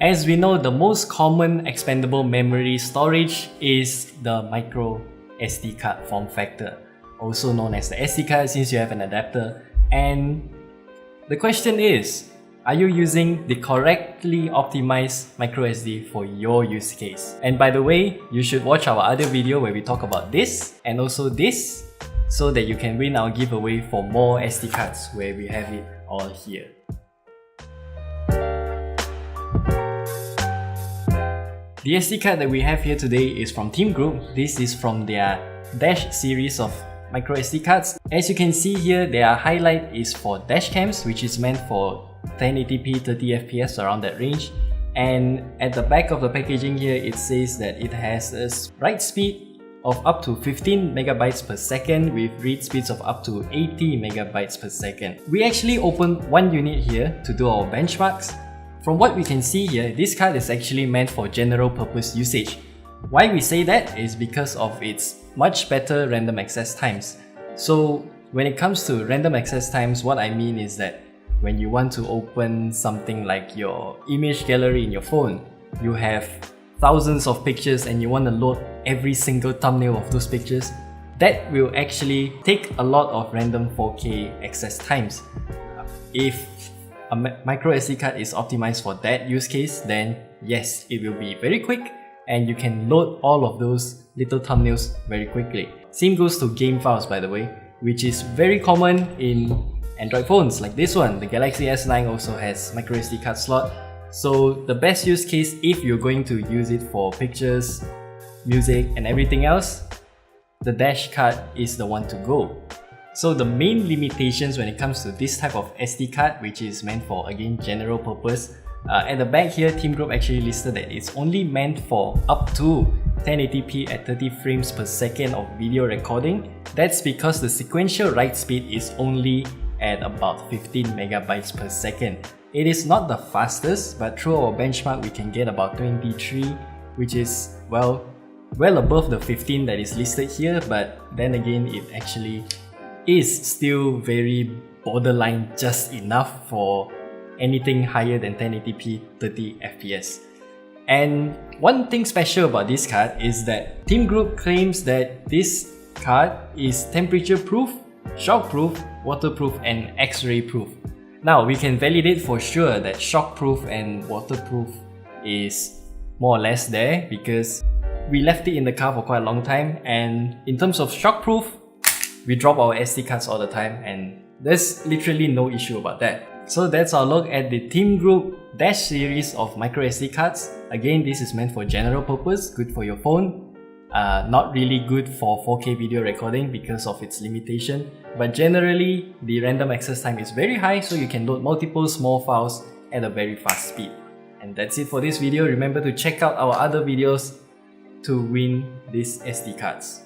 As we know, the most common expandable memory storage is the microSD card form factor, also known as the SD card since you have an adapter. And the question is, are you using the correctly optimized microSD for your use case? And by the way, you should watch our other video where we talk about this and also this, so that you can win our giveaway for more SD cards where we have it all here. The SD card that we have here today is from TEAMGROUP. This is from their Dash series of microSD cards. As you can see here, their highlight is for dash cams, which is meant for 1080p 30 fps, around that range. And at the back of the packaging here, it says that it has a write speed of up to 15 megabytes per second with read speeds of up to 80 megabytes per second. We actually opened one unit here to do our benchmarks. From what we can see here, this card is actually meant for general purpose usage. Why we say that is because of its much better random access times. So when it comes to random access times, what I mean is that when you want to open something like your image gallery in your phone, you have thousands of pictures and you want to load every single thumbnail of those pictures, that will actually take a lot of random 4K access times. If a microSD card is optimized for that use case, then yes, it will be very quick and you can load all of those little thumbnails very quickly. Same goes to game files, by the way, which is very common in Android phones like this one. The Galaxy S9 also has microSD card slot. So the best use case, if you're going to use it for pictures, music and everything else, the Dash card is the one to go. So the main limitations when it comes to this type of SD card, which is meant for, again, general purpose, at the back here, TEAMGROUP actually listed that it's only meant for up to 1080p at 30 frames per second of video recording. That's because the sequential write speed is only at about 15 megabytes per second. It is not the fastest, but through our benchmark we can get about 23, which is well above the 15 that is listed here, but then again it actually is still very borderline just enough for anything higher than 1080p 30 fps. And one thing special about this card is that TEAMGROUP claims that this card is temperature proof, shock proof, waterproof and X-ray proof. Now we can validate for sure that shock proof and waterproof is more or less there because we left it in the car for quite a long time, and in terms of shock proof, we drop our SD cards all the time and there's literally no issue about that. So that's our look at the TEAMGROUP Dash series of microSD cards. Again, this is meant for general purpose, good for your phone. Not really good for 4K video recording because of its limitation, but generally the random access time is very high, so you can load multiple small files at a very fast speed. And that's it for this video. Remember to check out our other videos to win these SD cards.